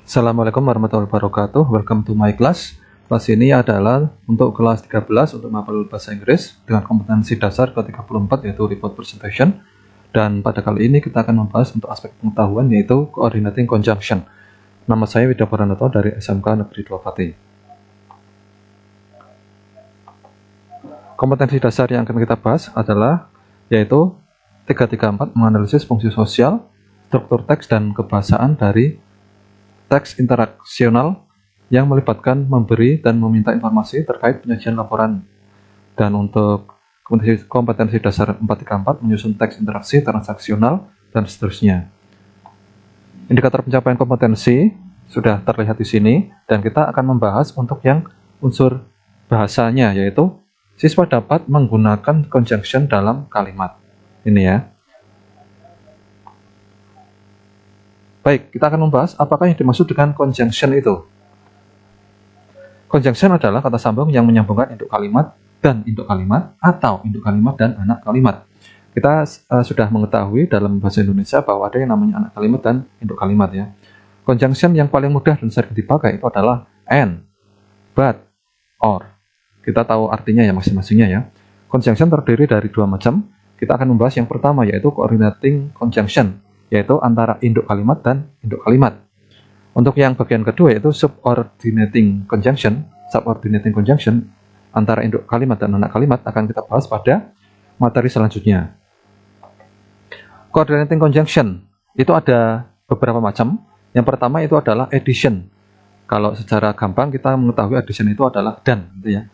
Assalamualaikum warahmatullahi wabarakatuh. Welcome to my class. Kelas ini adalah untuk kelas 13 untuk mapel bahasa Inggris dengan kompetensi dasar ke-34 yaitu report presentation. Dan pada kali ini kita akan membahas untuk aspek pengetahuan yaitu coordinating conjunction. Nama saya Wida Pranoto dari SMK Negeri Dulopati. Kompetensi dasar yang akan kita bahas adalah yaitu 334 menganalisis fungsi sosial, struktur teks dan kebahasaan dari teks interaksional yang melibatkan memberi dan meminta informasi terkait penyajian laporan. Dan untuk kompetensi dasar 434 menyusun teks interaksi transaksional dan seterusnya. Indikator pencapaian kompetensi sudah terlihat di sini dan kita akan membahas untuk yang unsur bahasanya yaitu siswa dapat menggunakan conjunction dalam kalimat. Ini ya. Baik, kita akan membahas apakah yang dimaksud dengan conjunction itu. Conjunction adalah kata sambung yang menyambungkan induk kalimat dan induk kalimat atau induk kalimat dan anak kalimat. Kita sudah mengetahui dalam bahasa Indonesia bahwa ada yang namanya anak kalimat dan induk kalimat ya. Conjunction yang paling mudah dan sering dipakai itu adalah and, but, or. Kita tahu artinya ya masing-masingnya ya. Conjunction terdiri dari dua macam. Kita akan membahas yang pertama yaitu coordinating conjunction, yaitu antara induk kalimat dan induk kalimat. Untuk yang bagian kedua yaitu subordinating conjunction. Subordinating conjunction antara induk kalimat dan anak kalimat akan kita bahas pada materi selanjutnya. Coordinating conjunction itu ada beberapa macam. Yang pertama itu adalah addition. Kalau secara gampang kita mengetahui addition itu adalah dan, gitu ya.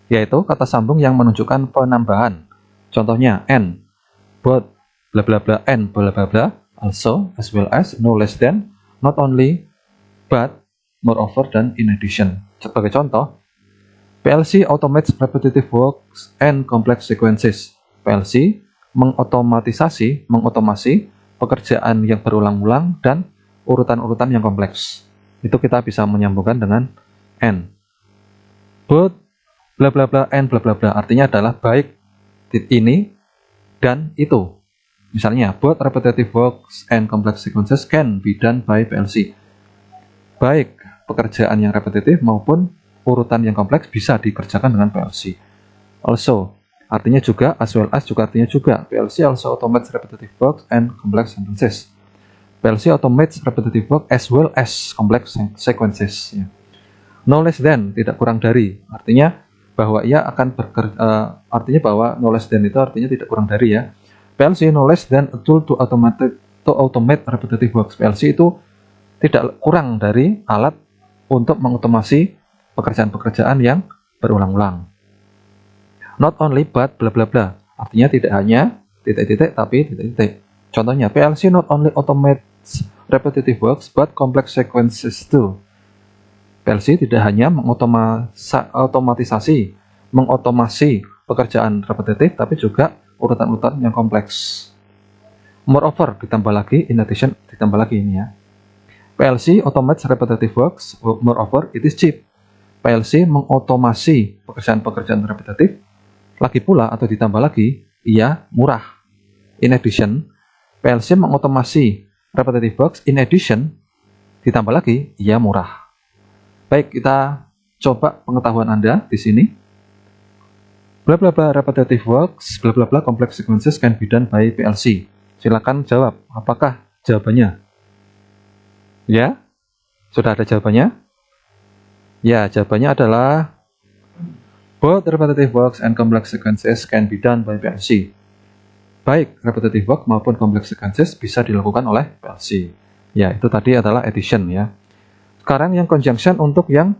Yaitu kata sambung yang menunjukkan penambahan. Contohnya and, both, bla bla bla, and bla bla bla, also, as well as, no less than, not only, but, moreover, dan in addition. Sebagai contoh, PLC automates repetitive works and complex sequences. PLC mengotomasi pekerjaan yang berulang-ulang dan urutan-urutan yang kompleks. Itu kita bisa menyambungkan dengan and. Both, bla bla bla, and bla bla bla artinya adalah baik ini dan itu. Misalnya, both repetitive works and complex sequences can be done by PLC. Baik pekerjaan yang repetitif maupun urutan yang kompleks bisa dikerjakan dengan PLC. Also, artinya juga, as well as juga artinya juga. PLC also automates repetitive works and complex sentences. PLC automates repetitive work as well as complex sequences. Ya. No less than, tidak kurang dari. Artinya bahwa ia akan bekerja, artinya bahwa no less than itu artinya tidak kurang dari ya. PLC no less than a tool to automate repetitive works. PLC itu tidak kurang dari alat untuk mengotomasi pekerjaan-pekerjaan yang berulang-ulang. Not only but bla bla bla. Artinya tidak hanya titik-titik tapi titik-titik. Contohnya PLC not only automates repetitive works but complex sequences too. PLC tidak hanya mengotomasi pekerjaan repetitif tapi juga urutan-urutan yang kompleks. Moreover, ditambah lagi, in addition, ditambah lagi ini ya. PLC automates repetitive works, moreover, it is cheap. PLC mengotomasi pekerjaan-pekerjaan repetitif, lagi pula atau ditambah lagi, ia murah. In addition, PLC mengotomasi repetitive works, in addition, ditambah lagi, ia murah. Baik, kita coba pengetahuan Anda di sini. Bla bla bla repetitive works, bla bla bla complex sequences can be done by PLC. Silakan jawab, apakah jawabannya? Ya? Sudah ada jawabannya? Ya, jawabannya adalah both repetitive works and complex sequences can be done by PLC. Baik repetitive work maupun complex sequences bisa dilakukan oleh PLC. Ya, itu tadi adalah addition ya. Sekarang yang conjunction untuk yang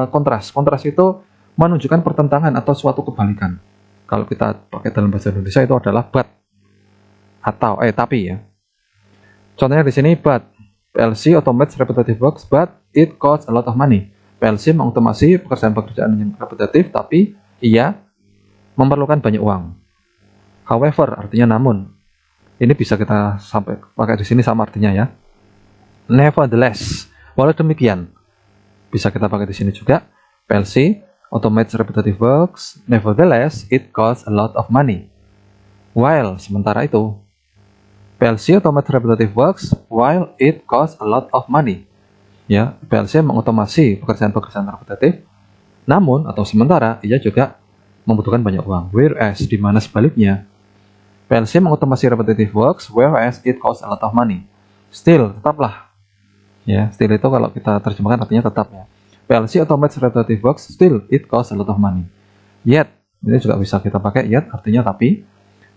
kontras. Kontras itu menunjukkan pertentangan atau suatu kebalikan. Kalau kita pakai dalam bahasa Indonesia itu adalah but atau tapi ya. Contohnya di sini but PLC automates repetitive works but it costs a lot of money. PLC mengotomasi pekerjaan-pekerjaan yang repetitif tapi ia memerlukan banyak uang. However artinya namun. Ini bisa kita sampai pakai di sini sama artinya ya. Nevertheless, walau demikian, bisa kita pakai di sini juga. PLC automates repetitive works, nevertheless it costs a lot of money. While sementara itu, PLC automates repetitive works while it costs a lot of money. Ya, PLC mengotomasi pekerjaan-pekerjaan repetitif, namun atau sementara ia juga membutuhkan banyak uang. Whereas di mana sebaliknya, PLC mengotomasi repetitive works, whereas it costs a lot of money. Still, tetaplah. Ya, still itu kalau kita terjemahkan artinya tetap ya. PLC automates repetitive works, still it costs a lot of money. Yet, ini juga bisa kita pakai yet artinya tapi.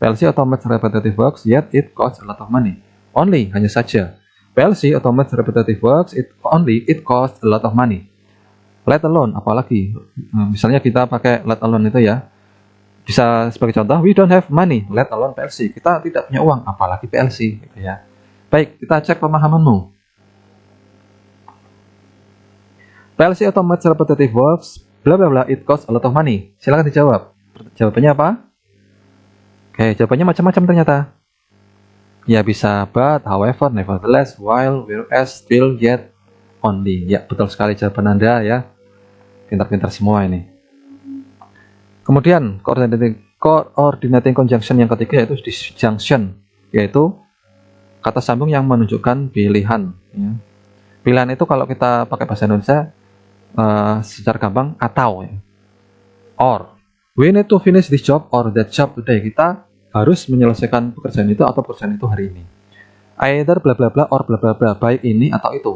PLC automates repetitive works, yet it costs a lot of money. Only, hanya saja. PLC automates repetitive works, it costs a lot of money. Let alone, apalagi. Misalnya kita pakai let alone itu ya. Bisa sebagai contoh, we don't have money, let alone PLC. Kita tidak punya uang, apalagi PLC. Gitu ya. Baik, kita cek pemahamanmu. PLC automates repetitive works, bla bla bla, it costs a lot of money. Silakan dijawab. Jawabannya apa? Oke, jawabannya macam-macam ternyata. Ya bisa but, however, nevertheless, while, whereas, still, yet, only. Ya, betul sekali jawaban Anda ya. Pintar-pintar semua ini. Kemudian, coordinating conjunction yang ketiga yaitu disjunction, yaitu kata sambung yang menunjukkan pilihan. Ya. Pilihan itu kalau kita pakai bahasa Indonesia, secara gampang atau ya. Or, we need to finish this job or that job today. Kita harus menyelesaikan pekerjaan itu atau pekerjaan itu hari ini. Either bla bla bla or bla bla bla, baik ini atau itu.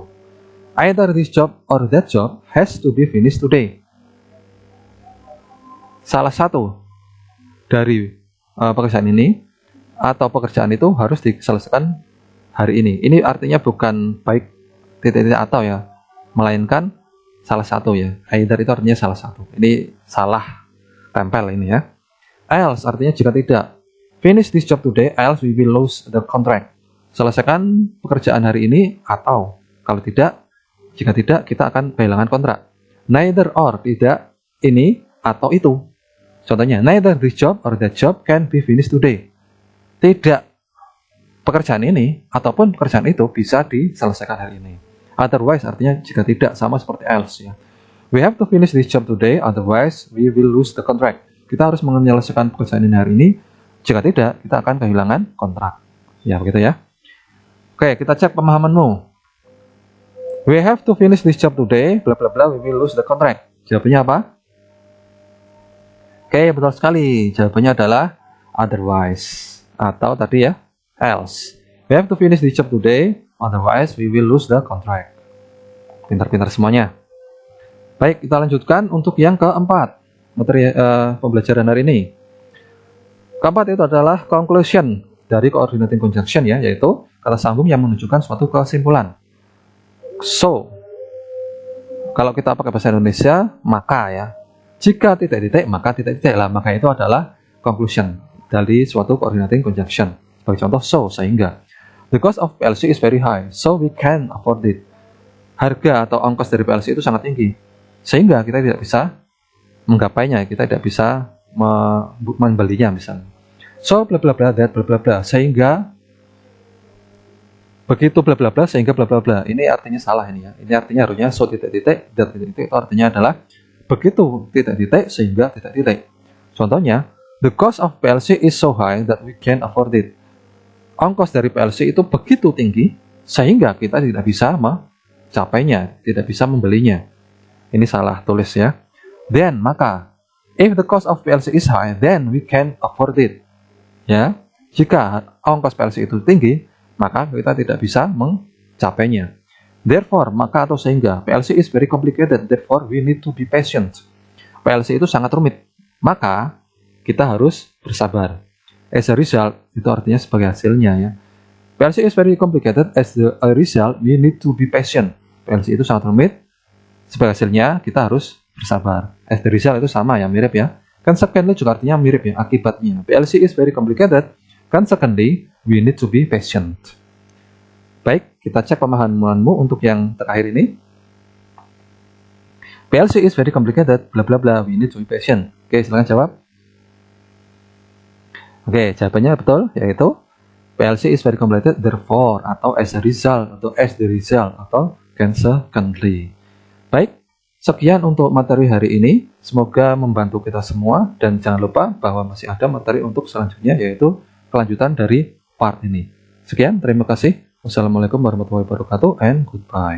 Either this job or that job has to be finished today. Salah satu dari pekerjaan ini atau pekerjaan itu harus diselesaikan hari ini. Ini artinya bukan baik titik-titik atau ya, melainkan salah satu ya. Either itu artinya salah satu. Ini salah tempel ini ya. Else artinya jika tidak. Finish this job today, else we will lose the contract. Selesaikan pekerjaan hari ini atau kalau tidak, jika tidak kita akan kehilangan kontrak. Neither or, tidak ini atau itu. Contohnya, neither this job or that job can be finished today. Tidak pekerjaan ini ataupun pekerjaan itu bisa diselesaikan hari ini. Otherwise artinya jika tidak, sama seperti else ya. We have to finish this job today, otherwise we will lose the contract. Kita harus menyelesaikan pekerjaan ini hari ini. Jika tidak, kita akan kehilangan kontrak. Ya, begitu ya. Oke, kita cek pemahamanmu. We have to finish this job today, bla bla bla, we will lose the contract. Jawabannya apa? Oke, betul sekali. Jawabannya adalah otherwise. Atau tadi ya, else. We have to finish this job today, otherwise we will lose the contract. Pintar-pintar semuanya. Baik, kita lanjutkan untuk yang keempat. Materi pembelajaran hari ini. Keempat itu adalah conclusion dari coordinating conjunction ya, yaitu kata sambung yang menunjukkan suatu kesimpulan. So, kalau kita pakai bahasa Indonesia, maka ya, jika titik-titik, maka titik-titik lah, maka itu adalah conclusion dari suatu coordinating conjunction. Sebagai contoh, so, sehingga. The cost of PLC is very high, so we can afford it. Harga atau ongkos dari PLC itu sangat tinggi, sehingga kita tidak bisa menggapainya, kita tidak bisa membelinya misalnya. So bla bla bla that bla bla bla, sehingga begitu bla bla bla sehingga bla bla bla. Ini artinya salah ini ya. Ini artinya harusnya so titik-titik that titik-titik, itu artinya adalah begitu titik-titik sehingga titik-titik. Contohnya, the cost of PLC is so high that we can't afford it. Ongkos dari PLC itu begitu tinggi sehingga kita tidak bisa mencapainya, tidak bisa membelinya. Ini salah tulis ya. Then, maka if the cost of PLC is high, then we can afford it. Ya, jika ongkos PLC itu tinggi, maka kita tidak bisa mencapainya. Therefore, maka atau sehingga, PLC is very complicated, therefore we need to be patient. PLC itu sangat rumit, maka kita harus bersabar. As a result, itu artinya sebagai hasilnya ya. PLC is very complicated, as a result we need to be patient. PLC itu sangat rumit, sebagai hasilnya kita harus bersabar. As the result itu sama ya, mirip ya. Consequently juga artinya mirip ya, akibatnya. PLC is very complicated, consequently we need to be patient. Baik, kita cek pemahamanmu untuk yang terakhir ini. PLC is very complicated, bla bla bla, we need to be patient. Oke, silakan jawab. Oke, jawabannya betul, yaitu PLC is very complicated, therefore, atau as a result, atau as the result, atau consequently. Baik, sekian untuk materi hari ini. Semoga membantu kita semua, dan jangan lupa bahwa masih ada materi untuk selanjutnya, yaitu kelanjutan dari part ini. Sekian, terima kasih. Wassalamualaikum warahmatullahi wabarakatuh, and goodbye.